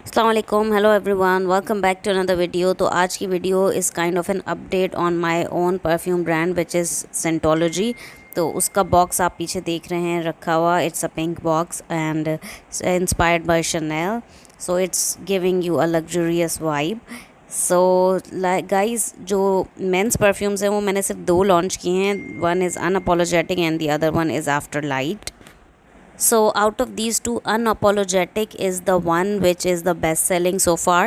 Assalamualaikum, hello everyone, welcome back to another video. तो आज की video is kind of an update on my own perfume brand which is Scentology. तो उसका box आप पीछे देख रहे हैं रखा हुआ. It's a pink box and inspired by Chanel. So it's giving you a luxurious vibe. So like guys, जो मेंस परफ्यूम्स हैं वो मैंने सिर्फ दो लॉन्च किए हैं. One is unapologetic and the other one is after light. So out of these two, unapologetic is the one which is the best selling so far.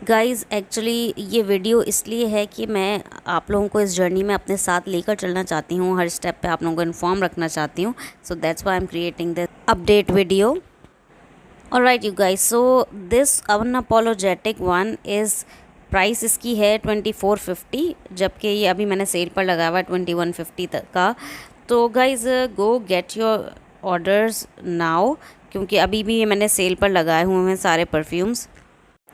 Guys actually ये video इसलिए है कि मैं आप लोगों को इस जर्नी में अपने साथ लेकर चलना चाहती हूँ. हर स्टेप पे आप लोगों को इन्फॉर्म रखना चाहती हूँ. So that's why I am creating this update video. Alright you guys, so this unapologetic one is price इसकी है 2450, जबकि ये अभी मैंने सेल पर लगाया हुआ है 2150 तक का. तो guys go get your orders now, क्योंकि अभी भी ये मैंने सेल पर लगाए हुए हैं सारे perfumes.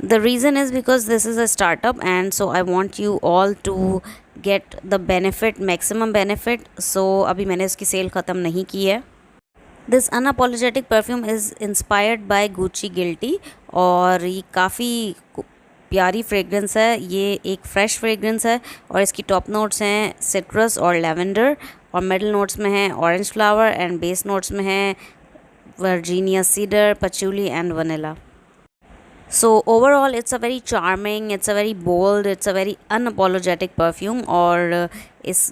The reason is because this is a startup and so I want you all to get the benefit, maximum benefit. So अभी मैंने इसकी सेल ख़त्म नहीं की है. This unapologetic perfume is inspired by Gucci guilty और ये काफ़ी प्यारी फ्रेगरेंस है. ये एक फ्रेश फ्रेगरेंस है और इसकी टॉप नोट्स हैं सिट्रस और लेवेंडर, और मिडल नोट्स में है orange flower and base notes में है Virginia cedar, patchouli and vanilla. So overall it's a very charming, it's a very bold, it's a very unapologetic perfume. और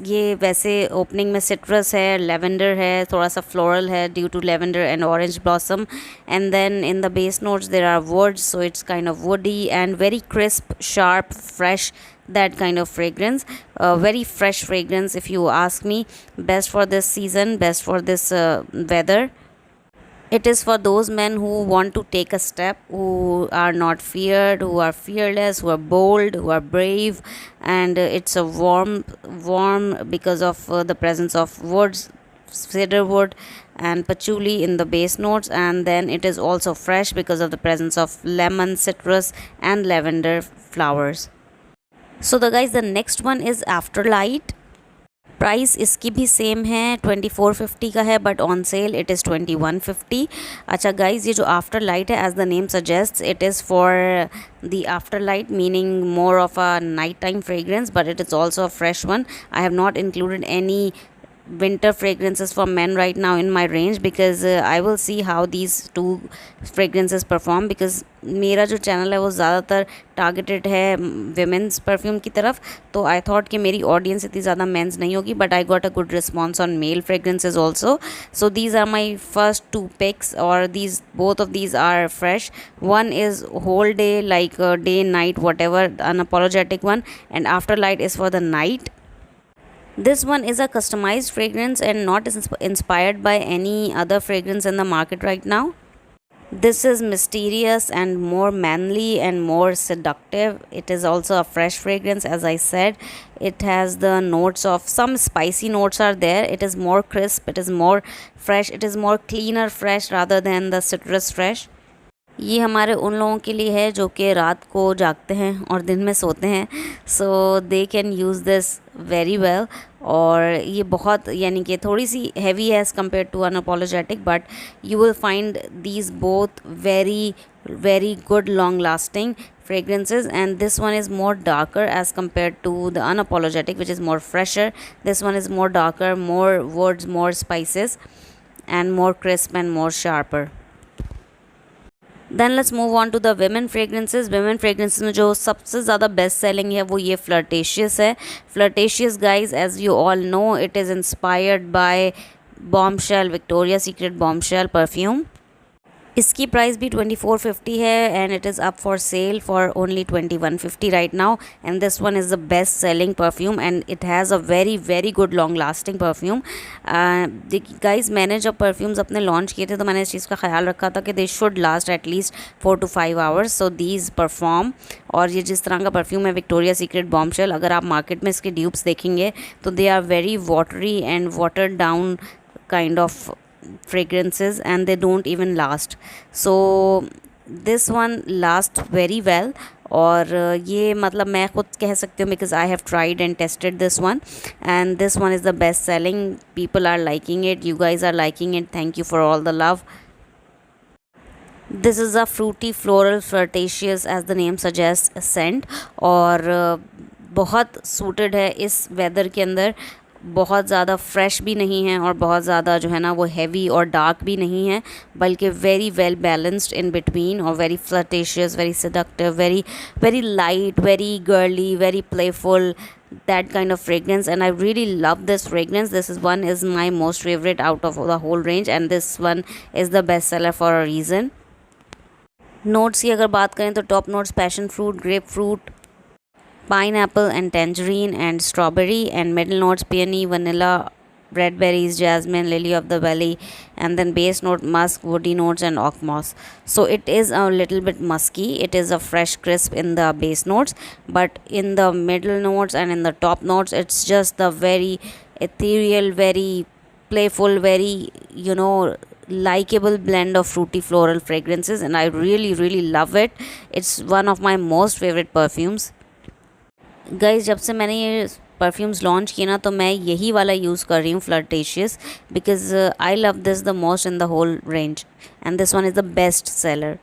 ये वैसे ओपनिंग में सिट्रस है, लेवेंडर है, थोड़ा सा फ्लोरल है due to lavender and orange blossom, and then in the base notes there are woods. So it's kind of woody and very crisp, sharp, fresh, that kind of fragrance. Very fresh fragrance if you ask me. Best for this season, best for this weather. It is for those men who want to take a step, who are not feared, who are fearless, who are bold, who are brave. And it's a warm because of the presence of woods, cedarwood and patchouli in the base notes, and then it is also fresh because of the presence of lemon, citrus and lavender flowers. So the guys, the next one is Afterlight. Price इसकी भी same है, 2450 का है, but on sale it is 2150. अच्छा guys, ये जो Afterlight है, as the name suggest, it is for the Afterlight, meaning more of a night time fragrance, but it is also a fresh one. I have not included any winter fragrances for men right now in my range because I will see how these two fragrances perform, because मेरा जो channel है वो ज़्यादातर targeted है women's perfume की तरफ. तो I thought कि मेरी ऑडियंस इतनी ज़्यादा मेंस नहीं होगी, but I got a good response on male fragrances also. So these are my first two picks और these both of these are fresh. One is whole day, like day night whatever, unapologetic one, and Afterlight is for the night. This one is a customized fragrance and not inspired by any other fragrance in the market right now. This is mysterious and more manly and more seductive. It is also a fresh fragrance, as I said. It has the notes of some spicy notes are there. It is more crisp, it is more fresh, it is more cleaner fresh rather than the citrus fresh. ये हमारे उन लोगों के लिए है जो कि रात को जागते हैं और दिन में सोते हैं. So they can use this very well. और ये बहुत, यानी कि थोड़ी सी हैवी है as compare to unapologetic, but you will find these both very very good long lasting fragrances. And this one is more darker as compared to the unapologetic, which is more fresher. This one is more darker, more woods, more spices, and more crisp and more sharper. Then let's move on to the women fragrances. Women fragrances में जो सबसे ज़्यादा best selling है वो ये flirtatious है. Flirtatious guys, as you all know, it is inspired by bombshell, Victoria Secret bombshell perfume. इसकी price भी 2450 है and it is up for sale for only 2150 right now. And this one is the best selling perfume and it has a very very good long lasting perfume. Guys, मैंने जब perfumes अपने launch किए थे तो मैंने इस चीज़ का ख्याल रखा था कि they should last at least 4 to 5 hours. So these perform. और ये जिस तरह का परफ्यूम है विक्टोरिया सीक्रेट बॉम्बशेल, अगर आप मार्केट में इसके ड्यूप्स देखेंगे तो they are very watery and watered down kind of fragrances and they don't even last. So this one lasts very well. और ये मतलब मैं खुद कह सकती हूँ because I have tried and tested this one and this one is the best selling. People are liking it, you guys are liking it, thank you for all the love. This is a fruity floral flirtatious as the name suggest scent, और बहुत suited है इस weather के अंदर। बहुत ज़्यादा fresh भी नहीं है और बहुत ज़्यादा जो है ना वो हैवी और डार्क भी नहीं है, बल्कि very well balanced in between, और very flirtatious, very seductive, very very light, very girly, very playful, that kind of fragrance. And I really love this fragrance. This is one is my most favorite out of the whole range, and this one is the best seller for a reason. Notes की अगर बात करें तो top notes passion fruit, grep fruit, pineapple and tangerine and strawberry, and middle notes peony, vanilla, red berries, jasmine, lily of the valley, and then base note musk, woody notes, and oak moss. So it is a little bit musky, it is a fresh crisp in the base notes, but in the middle notes and in the top notes it's just the very ethereal, very playful, very likable blend of fruity floral fragrances, and I really love it. It's one of my most favorite perfumes. Guys, जब से मैंने ये perfumes launch किए ना, तो मैं यही वाला यूज़ कर रही हूँ, flirtatious, because I love this the most in the whole range, and this one is the best seller.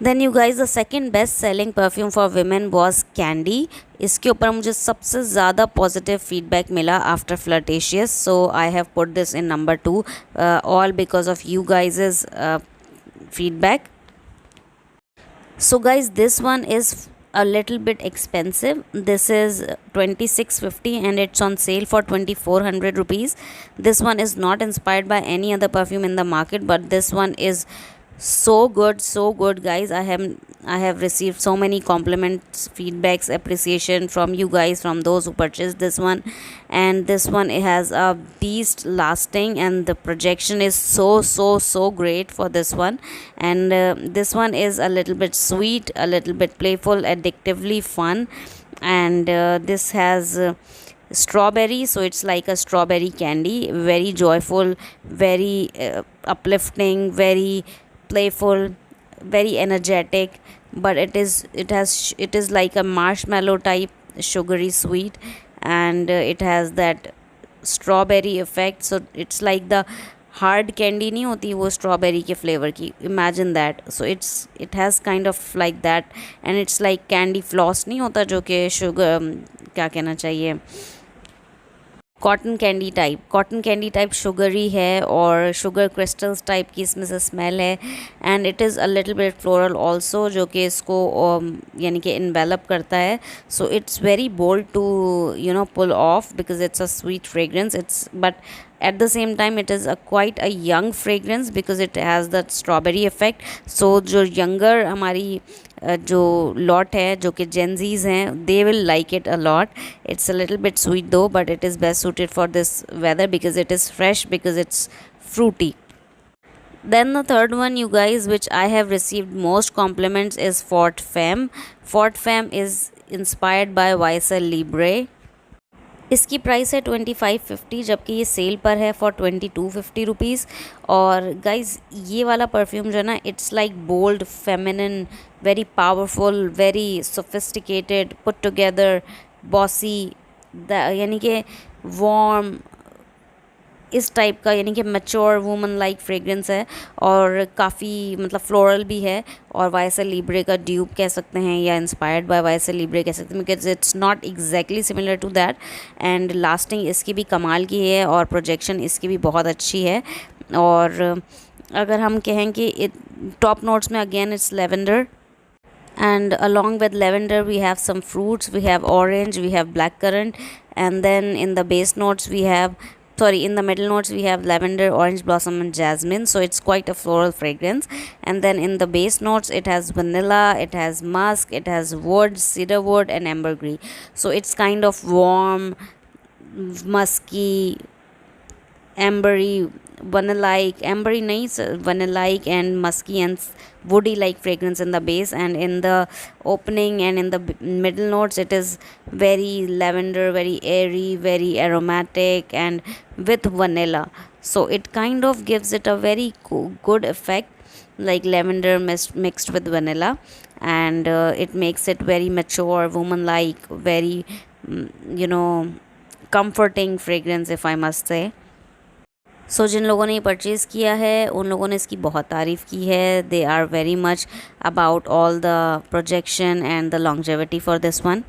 Then you guys, the second best selling perfume for women was Candy. इसके ऊपर मुझे सबसे ज़्यादा positive feedback मिला after flirtatious, so I have put this in number 2, all because of you guys feedback. So guys, this one is a little bit expensive. This is 2650 and it's on sale for 2400 rupees. This one is not inspired by any other perfume in the market, but this one is so good guys. I have received so many compliments, feedbacks, appreciation from you guys, from those who purchased this one. And this one, it has a beast lasting, and the projection is so great for this one. And this one is a little bit sweet, a little bit playful, addictively fun. And this has strawberry, so it's like a strawberry candy, very joyful, very uplifting, very playful, very energetic, but it is like a marshmallow type, sugary sweet, and it has that strawberry effect. So it's like the hard candy नहीं होती वो strawberry के flavour की, imagine that. So it has kind of like that, and it's like candy floss नहीं होता जो कि sugar, क्या कहना चाहिए, कॉटन कैंडी टाइप शुगरी है, और शुगर क्रिस्टल्स टाइप की इसमें से स्मेल है. And it is a little bit floral also, जो कि इसको यानी कि इन्वेलप करता है. So it's very bold to pull off, because it's a sweet fragrance. It's but at the same time it is a quite a young fragrance because it has that strawberry effect. So जो younger हमारी जो lot है, जो कि Gen Zs हैं, they will like it a lot. It's a little bit sweet though, but it is best suited for this weather because it is fresh, because it's fruity. Then the third one, you guys, which I have received most compliments, is Fort Femme. Fort Femme is inspired by YSL Libre. इसकी price है 2550, जबकि ये cell पर है for 2250 rupees. और guys, ये वाला perfume जो है ना, it's like bold, feminine, very powerful, very sophisticated, put together, bossy, यानी कि वार्म, इस टाइप का, यानी कि मैच्योर वुमन लाइक फ्रेग्रेंस है, और काफ़ी मतलब फ्लोरल भी है, और YSL Libre का ड्यूप कह सकते हैं, या इंस्पायर्ड बाय YSL Libre कह सकते हैं, because it's not exactly similar to that. And lasting इसकी भी कमाल की है, और प्रोजेक्शन इसकी भी बहुत अच्छी है. और अगर हम कहें कि टॉप नोट्स में again it's lavender, and along with lavender we have some fruits, we have orange, we have blackcurrant, and then in the base notes we have, in the middle notes we have lavender, orange blossom, and jasmine. So it's quite a floral fragrance. And then in the base notes it has vanilla, it has musk, it has wood, cedarwood, and ambergris. So it's kind of warm, musky, ambery, vanilla-like, ambery nice, vanilla-like and musky and woody like fragrance in the base. And in the opening and in the middle notes it is very lavender, very airy, very aromatic, and with vanilla. So it kind of gives it a very good effect, like lavender mixed with vanilla, and it makes it very mature, woman like, very comforting fragrance, if I must say. सो जिन लोगों ने ये purchase किया है उन लोगों ने इसकी बहुत तारीफ़ की है. They are very much about all the projection and the longevity for this one.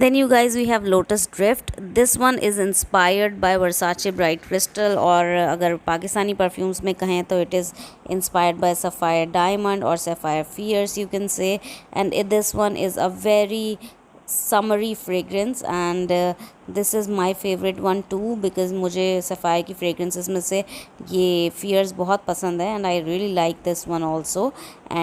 Then you guys, we have Lotus Drift. This one is inspired by Versace Bright Crystal, और अगर पाकिस्तानी परफ्यूम्स में कहें तो it is inspired by Sapphire Diamond or Sapphire Fierce you can say. And this one is a very summery fragrance and this is my favorite one too because मुझे Sapphire की fragrances में से ये Fierce बहुत पसंद है and I really like this one also.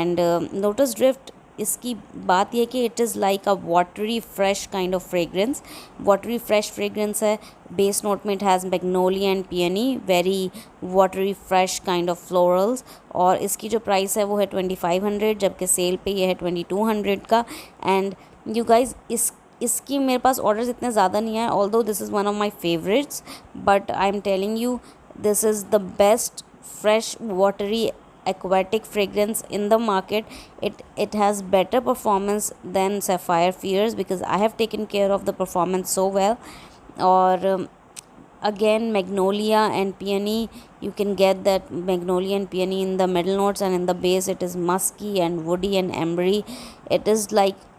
And Lotus Drift, इसकी बात यह कि it is like a watery fresh kind of fragrance. Watery fresh fragrance है. बेस नोट में it has magnolia and peony, very watery fresh kind of florals. और इसकी जो price है वो है 2500, जबकि सेल पे ये है 2200 का. एंड यू गाइज, इसकी मेरे पास ऑर्डर्स इतने ज़्यादा नहीं आए, although this is one of my favourites, but I am telling you this is the best fresh watery aquatic fragrance in the market. It has better performance than Sapphire Fierce because I have taken care of the performance so well. Or again, Magnolia and Peony, you can get that Magnolia and Peony in the middle notes, and in the base it is musky and woody and ambery. It is like,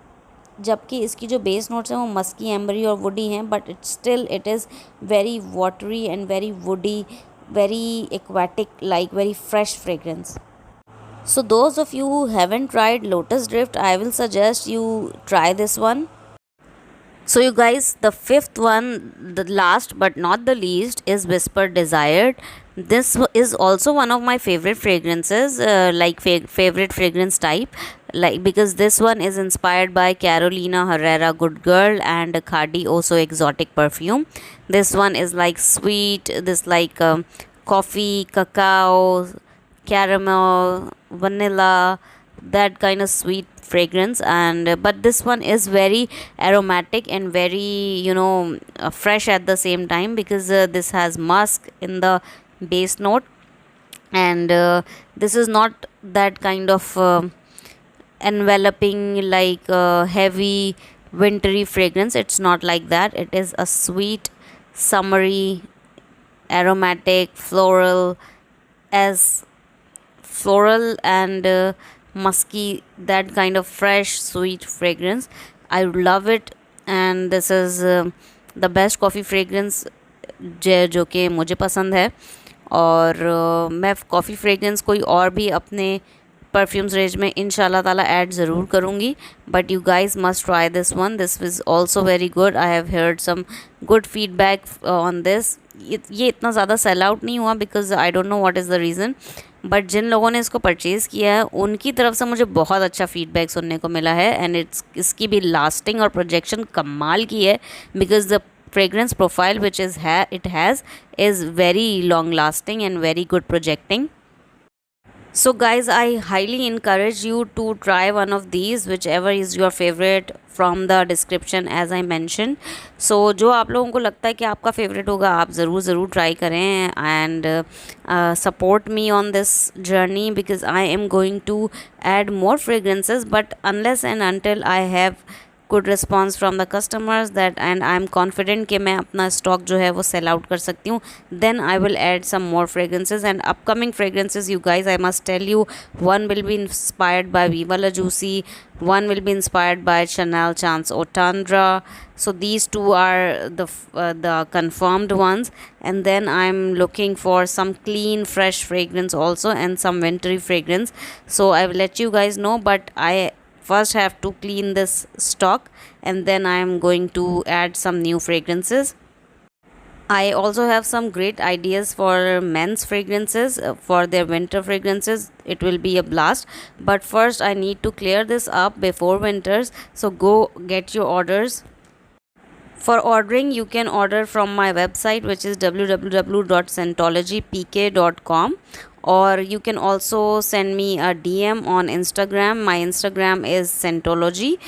जबकि इसकी जो base notes हैं वो Maski, ambery और woody हैं, but it is very watery and very woody, very aquatic, like very fresh fragrance. So those of you who haven't tried Lotus Drift, I will suggest you try this one. So you guys, the fifth one, the last but not the least, is Whisper Desired. This is also one of my favorite fragrances, like favorite fragrance type, like because this one is inspired by Carolina Herrera Good Girl and Khadi Also Exotic Perfume. This one is like sweet, this like coffee, cacao, caramel, vanilla, that kind of sweet fragrance. And but this one is very aromatic and very, fresh at the same time because this has musk in the base note. And this is not that kind of enveloping, like heavy wintry fragrance. It's not like that. It is a sweet, summery, aromatic, floral, as floral and musky, that kind of fresh sweet fragrance. I love it. And this is the best coffee fragrance जो कि मुझे पसंद है. और मैं coffee fragrance कोई और भी अपने परफ्यूम्स रेंज में इंशाल्लाह ताला ऐड ज़रूर करूँगी. But you guys must try this one. This is also very good. I have heard some good feedback on this. ये इतना ज़्यादा सेल आउट नहीं हुआ because I don't know what is the reason, but जिन लोगों ने इसको purchase किया है उनकी तरफ से मुझे बहुत अच्छा फीडबैक सुनने को मिला है. एंड इसकी भी लास्टिंग और प्रोजेक्शन कमाल की है because the fragrance profile which it has is very long lasting and very good projecting. So guys, I highly encourage you to try one of these, whichever is your favorite from the description as I mentioned. So जो आप लोगों को लगता है कि आपका favourite होगा आप ज़रूर ट्राई करें. and support me on this journey because I am going to add more fragrances, but unless and until I have good response from the customers that and I am confident कि मैं अपना stock जो है वो sell out कर सकती हूँ, then I will add some more fragrances and upcoming fragrances. You guys, I must tell you, one will be inspired by Viva La Juicy, one will be inspired by Chanel Chance Otandra. So these two are the confirmed ones, and then I'm looking for some clean fresh fragrance also and some wintry fragrance. So I will let you guys know, but I first have to clean this stock and then I am going to add some new fragrances. I also have some great ideas for men's fragrances, for their winter fragrances. It will be a blast, but first I need to clear this up before winters. So go get your orders. For ordering, you can order from my website, which is www.scentologypk.com, or you can also send me a DM on Instagram. My Instagram is Scentology.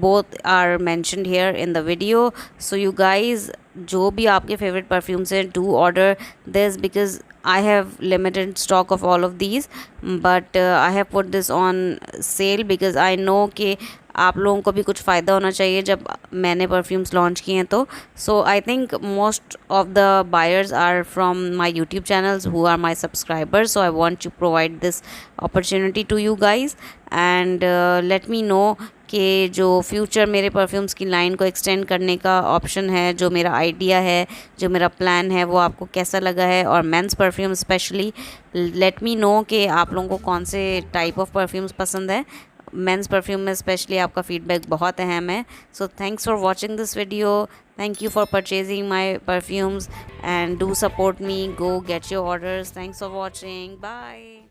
Both are mentioned here in the video. So you guys, जो भी आपके favorite perfumes हैं, do order this because I have limited stock of all of these, but I have put this on sale because I know कि आप लोगों को भी कुछ फ़ायदा होना चाहिए जब मैंने परफ्यूम्स लॉन्च किए हैं तो. So I think most of the buyers are from my YouTube channels who are my subscribers. So I want to provide this opportunity to you guys and let me know कि जो future मेरे perfumes की line को extend करने का option है, जो मेरा आइडिया है, जो मेरा प्लान है, वो आपको कैसा लगा है. और men's perfume specially let me know कि आप लोगों को कौन से टाइप ऑफ परफ्यूम्स पसंद है. मेंस परफ्यूम में स्पेशली आपका फीडबैक बहुत अहम है. So thanks for watching this video. Thank you for purchasing my perfumes and do support me. Go get your orders. Thanks for watching. Bye.